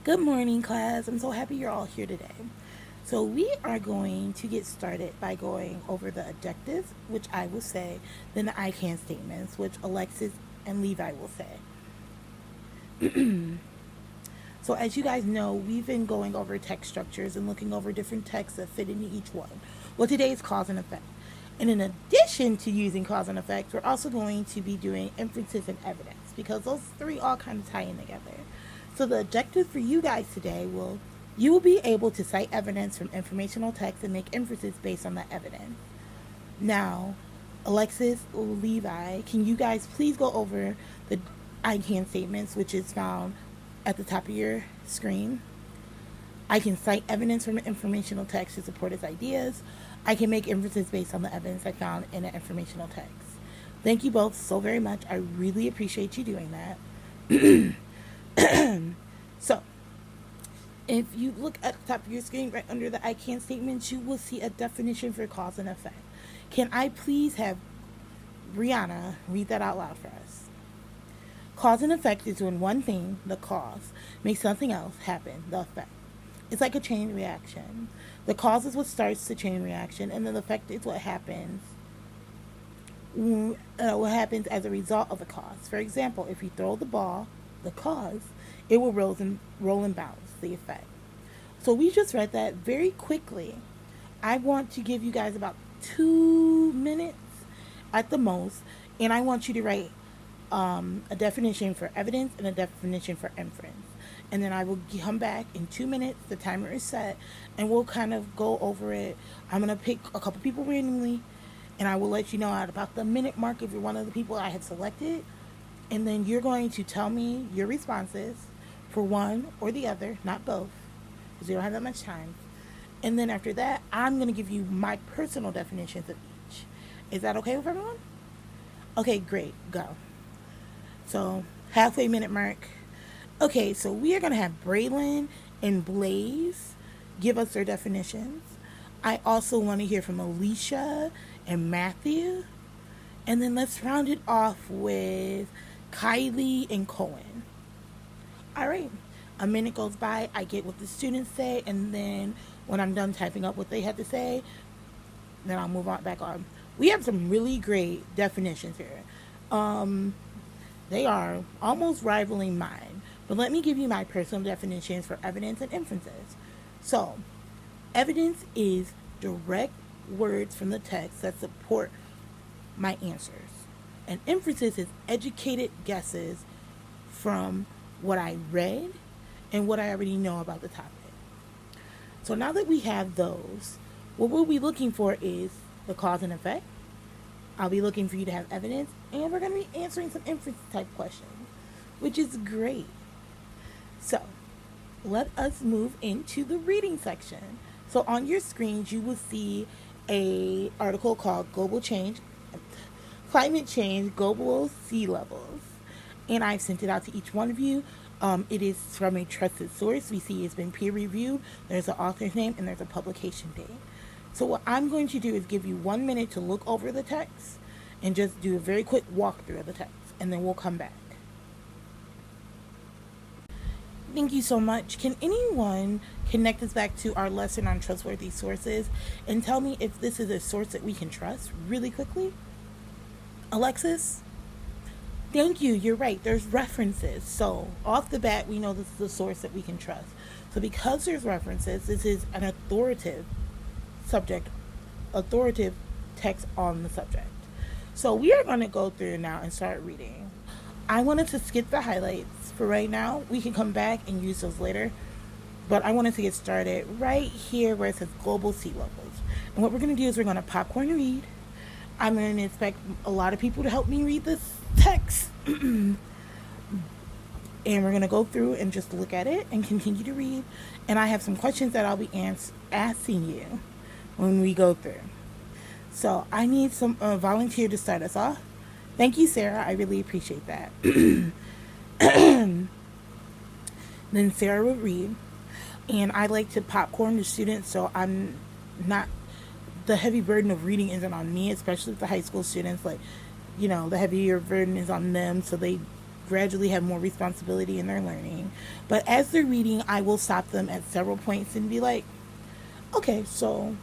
Good morning, class. I'm so happy you're all here today. So, we are going to get started by going over the objectives, which I will say, then the I can statements, which Alexis and Levi will say. So, as you guys know, we've been going over text structures and looking over different texts that fit into each one. Well, today is cause and effect. And in addition to using cause and effect, we're also going to be doing inferences and evidence because those three all kind of tie in together. So the objective for you guys today will you will be able to cite evidence from informational text and make inferences based on that evidence. Now, Alexis, Levi, can you guys please go over the I can statements, which is found at the top of your screen? I can cite evidence from informational text to support its ideas. I can make inferences based on the evidence I found in an informational text. Thank you both so very much. I really appreciate you doing that. So, if you look at the top of your screen, right under the I can statements, you will see a definition for cause and effect. Can I please have Brianna read that out loud for us? Cause and effect is when one thing, the cause, makes something else happen, the effect. It's like a chain reaction. The cause is what starts the chain reaction, and then the effect is what happens as a result of the cause. For example, if you throw the ball, the cause, it will roll and bounce, the effect. So we just read that very quickly. I want to give you guys about 2 minutes at the most, and I want you to write a definition for evidence and a definition for inference. And then I will come back in 2 minutes. The timer is set, and we'll kind of go over it. I'm going to pick a couple people randomly, and I will let you know at about the minute mark if you're one of the people I have selected. And then you're going to tell me your responses for one or the other, not both, because we don't have that much time. And then after that, I'm going to give you my personal definitions of each. Is that okay with everyone? Okay, great. Go. So, halfway minute mark. Okay, so we are going to have Braylon and Blaze give us their definitions. I also want to hear from Alicia and Matthew. And then let's round it off with Kylie and Cohen. All right. A minute goes by, I get what the students say, and then when I'm done typing up what they had to say, then I'll move on back on. We have some really great definitions here. They are almost rivaling mine, but let me give you my personal definitions for evidence and inferences. So, evidence is direct words from the text that support my answers, and inferences is educated guesses from what I read and what I already know about the topic. So now that we have those, what we'll be looking for is the cause and effect. I'll be looking for you to have evidence, and we're going to be answering some inference type questions, which is great. So let us move into the reading section. So on your screens, you will see a article called Climate Change, Global Sea Levels. And I've sent it out to each one of you. It is from a trusted source. We see it's been peer reviewed. There's an author's name and there's a publication date. So what I'm going to do is give you 1 minute to look over the text and just do a very quick walkthrough of the text, and then we'll come back. Thank you so much. Can anyone connect us back to our lesson on trustworthy sources and tell me if this is a source that we can trust really quickly? Alexis? Thank you. You're right. There's references. So off the bat, we know this is a source that we can trust. So because there's references, this is an authoritative text on the subject. So we are going to go through now and start reading. I wanted to skip the highlights for right now. We can come back and use those later. But I wanted to get started right here where it says global sea levels. And what we're going to do is we're going to popcorn read. I'm going to expect a lot of people to help me read this text. And we're going to go through and just look at it and continue to read. And I have some questions that I'll be asking you when we go through. So I need some volunteer to start us off. Thank you, Sarah. I really appreciate that. Then Sarah will read. And I like to popcorn the students, so I'm not, the heavy burden of reading isn't on me, especially with the high school students. Like, the heavier burden is on them, so they gradually have more responsibility in their learning. But as they're reading, I will stop them at several points and be like, okay, so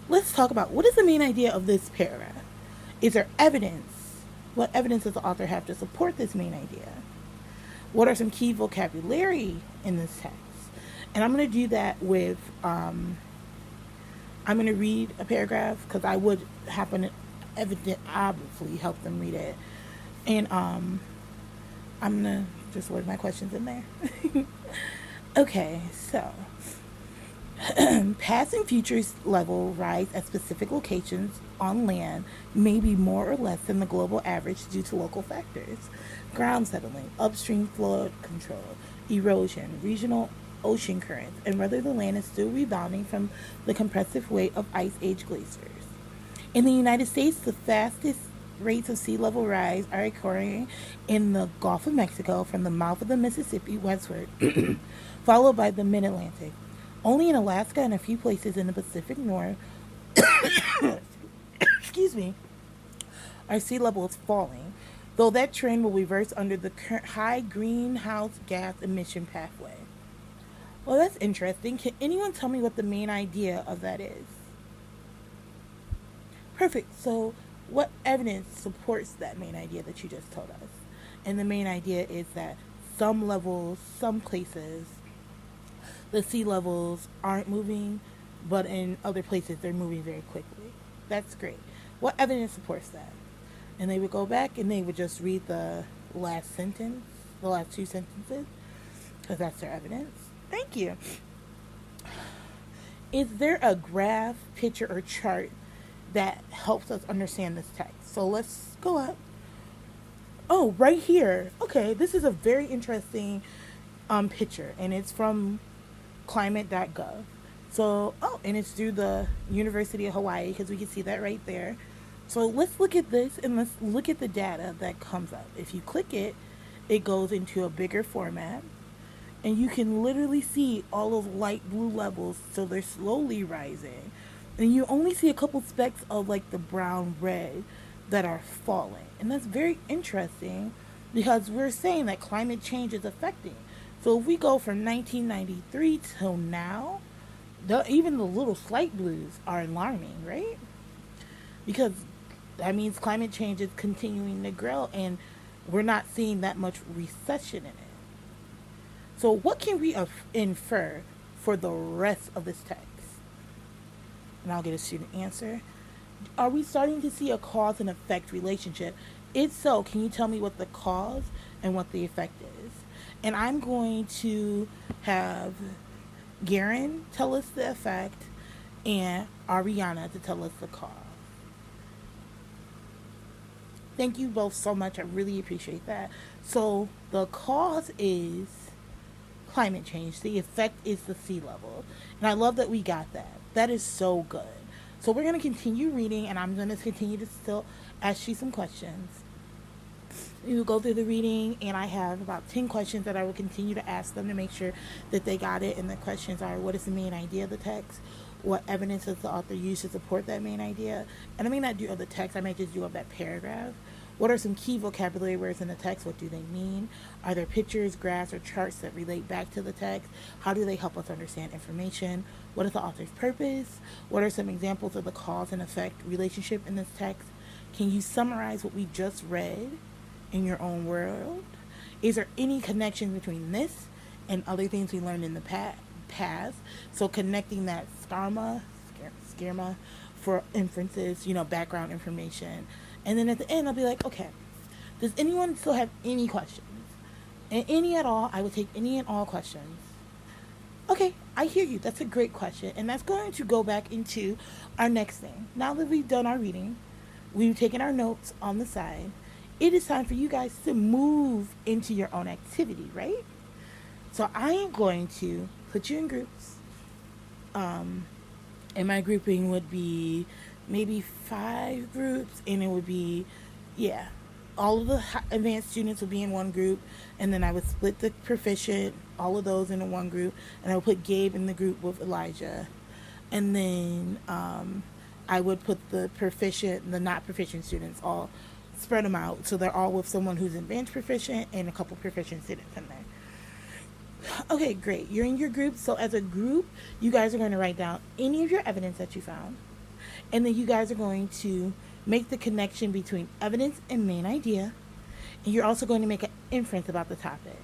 let's talk about what is the main idea of this paragraph? Is there evidence? What evidence does the author have to support this main idea? What are some key vocabulary in this text? And I'm going to do that with, I'm going to read a paragraph because I would happen to obviously help them read it. And I'm going to just word my questions in there. Okay, so past and future level rise at specific locations on land may be more or less than the global average due to local factors. Ground settling, upstream flood control, erosion, regional ocean currents, and whether the land is still rebounding from the compressive weight of ice age glaciers. In the United States, the fastest rates of sea level rise are occurring in the Gulf of Mexico from the mouth of the Mississippi westward, followed by the mid-Atlantic. Only in Alaska and a few places in the Pacific North, excuse me, are sea levels falling, though that trend will reverse under the current high greenhouse gas emission pathway. Well, that's interesting. Can anyone tell me what the main idea of that is? Perfect. So, what evidence supports that main idea that you just told us? And the main idea is that some levels, some places, the sea levels aren't moving, but in other places they're moving very quickly. That's great. What evidence supports that? And they would go back and they would just read the last sentence, the last two sentences, because that's their evidence. Thank you. Is there a graph, picture, or chart that helps us understand this text? So let's go up. Oh, right here. Okay, this is a very interesting picture, and it's from climate.gov. So, and it's through the University of Hawaii, because we can see that right there. So let's look at this, and let's look at the data that comes up. If you click it, it goes into a bigger format, and you can literally see all those light blue levels, so they're slowly rising. And you only see a couple specks of like the brown red that are falling. And that's very interesting because we're saying that climate change is affecting. So if we go from 1993 till now, even the little slight blues are alarming, right? Because that means climate change is continuing to grow and we're not seeing that much recession in it. So what can we infer for the rest of this text? And I'll get a student answer. Are we starting to see a cause and effect relationship? If so, can you tell me what the cause and what the effect is? And I'm going to have Garen tell us the effect and Ariana to tell us the cause. Thank you both so much. I really appreciate that. So the cause is climate change. The effect is the sea level. And I love that we got that. That is so good. So we're going to continue reading, and I'm going to continue to still ask you some questions. We will go through the reading, and I have about 10 questions that I will continue to ask them to make sure that they got it. And the questions are, what is the main idea of the text? What evidence does the author use to support that main idea? And I may not do of the text, I may just do of that paragraph. What are some key vocabulary words in the text? What do they mean? Are there pictures, graphs, or charts that relate back to the text? How do they help us understand information? What is the author's purpose? What are some examples of the cause and effect relationship in this text? Can you summarize what we just read in your own world? Is there any connection between this and other things we learned in the past? So connecting that schema for inferences, background information. And then at the end, I'll be like, okay, does anyone still have any questions? And any at all, I would take any and all questions. Okay, I hear you. That's a great question. And that's going to go back into our next thing. Now that we've done our reading, we've taken our notes on the side, it is time for you guys to move into your own activity, right? So I am going to put you in groups. And my grouping would be maybe 5 groups, and it would be, all of the advanced students would be in one group, and then I would split the proficient, all of those into one group, and I would put Gabe in the group with Elijah, and then I would put the proficient, the not proficient students all spread them out so they're all with someone who's advanced proficient and a couple proficient students in there. Okay, great. You're in your group. So as a group, you guys are going to write down any of your evidence that you found. And then you guys are going to make the connection between evidence and main idea. And you're also going to make an inference about the topic.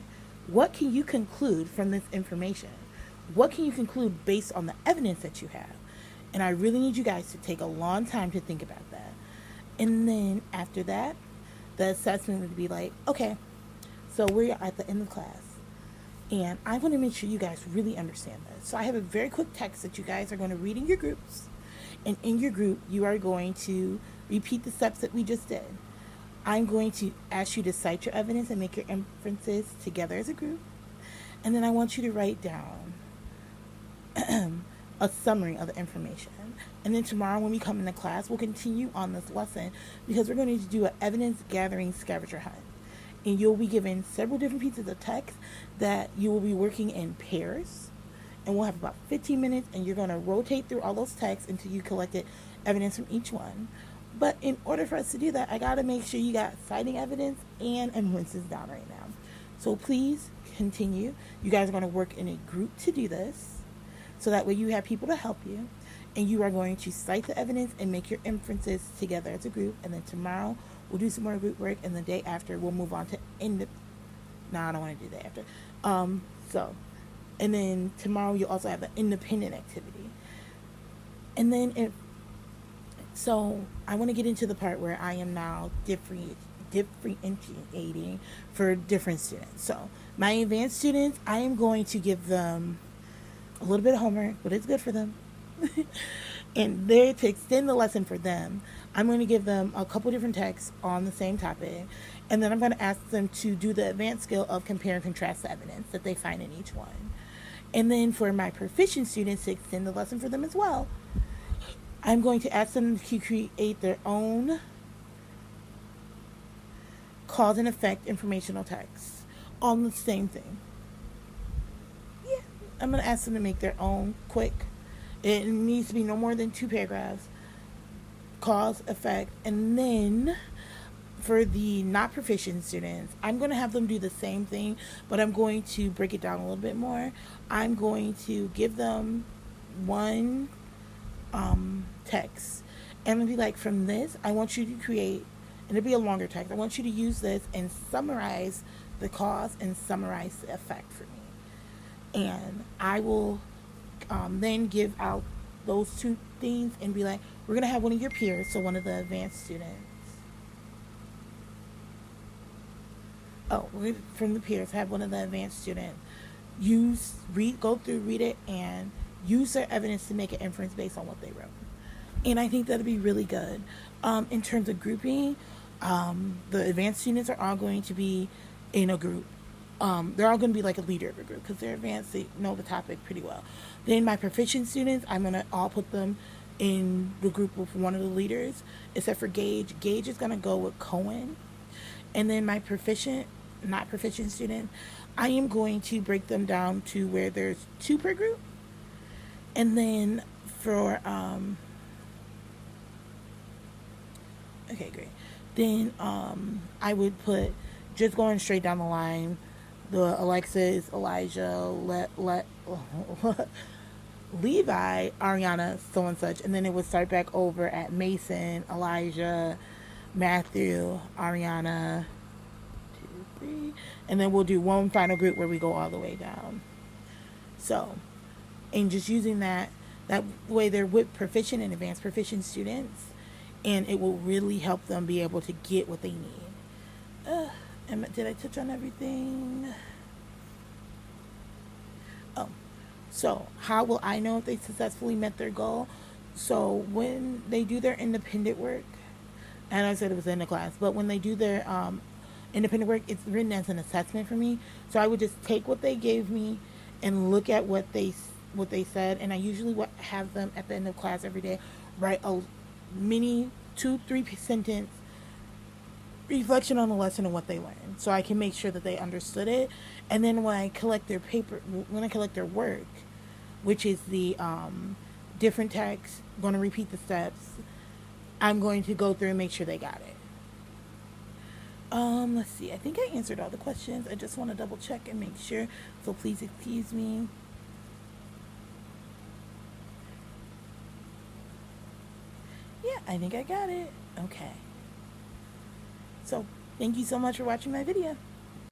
What can you conclude from this information? What can you conclude based on the evidence that you have? And I really need you guys to take a long time to think about that. And then after that, the assessment would be like, okay, so we're at the end of class. And I want to make sure you guys really understand this. So I have a very quick text that you guys are going to read in your groups. And in your group, you are going to repeat the steps that we just did. I'm going to ask you to cite your evidence and make your inferences together as a group. And then I want you to write down a summary of the information. And then tomorrow when we come into class, we'll continue on this lesson because we're going to do an evidence gathering scavenger hunt. And you'll be given several different pieces of text that you will be working in pairs. And we'll have about 15 minutes, and you're going to rotate through all those texts until you collected evidence from each one. But in order for us to do that, I got to make sure you got citing evidence and inferences down right now. So please continue. You guys are going to work in a group to do this. So that way you have people to help you. And you are going to cite the evidence and make your inferences together as a group. And then tomorrow, we'll do some more group work, and the day after we'll move on to No, I don't want to do that after. And then tomorrow you'll also have an independent activity. And then so I want to get into the part where I am now differentiating for different students. So my advanced students, I am going to give them a little bit of homework, but it's good for them. And there, to extend the lesson for them, I'm going to give them a couple different texts on the same topic, and then I'm going to ask them to do the advanced skill of compare and contrast the evidence that they find in each one. And then for my proficient students, to extend the lesson for them as well, I'm going to ask them to create their own cause and effect informational text on the same thing. Yeah, I'm going to ask them to make their own quick. It needs to be no more than 2 paragraphs. Cause, effect, and then for the not proficient students, I'm going to have them do the same thing, but I'm going to break it down a little bit more. I'm going to give them one text, and it'll be like, from this, I want you to create, and it'll be a longer text, I want you to use this and summarize the cause and summarize the effect for me. And I will then give out those 2 things and be like, we're going to have one of your peers, so one of the advanced students. From the peers, have one of the advanced students go through, read it, and use their evidence to make an inference based on what they wrote. And I think that'll be really good. In terms of grouping, the advanced students are all going to be in a group. They're all going to be like a leader of a group because they're advanced, they know the topic pretty well. Then my proficient students, I'm going to all put them in the group with one of the leaders, except for Gage. Gage is going to go with Cohen. And then my not proficient student, I am going to break them down to where there's 2 per group. And then for, okay, great. Then I would put, just going straight down the line, the Alexis, Elijah, Levi, Ariana, so and such. And then it would start back over at Mason, Elijah, Matthew, Ariana, 2, 3. And then we'll do one final group where we go all the way down. So, and just using that way they're with proficient and advanced proficient students, and it will really help them be able to get what they need. Did I touch on everything? So how will I know if they successfully met their goal? So when they do their independent work, and I said it was in the class, but when they do their independent work, it's written as an assessment for me. So I would just take what they gave me and look at what they said, and I usually have them at the end of class every day write a mini 2-3 sentence reflection on the lesson and what they learned, so I can make sure that they understood it. And then when I collect their work, which is the different text, I'm going to repeat the steps. I'm going to go through and make sure they got it. Let's see. I think I answered all the questions. I just want to double check and make sure. So please excuse me. Yeah, I think I got it. Okay. So thank you so much for watching my video.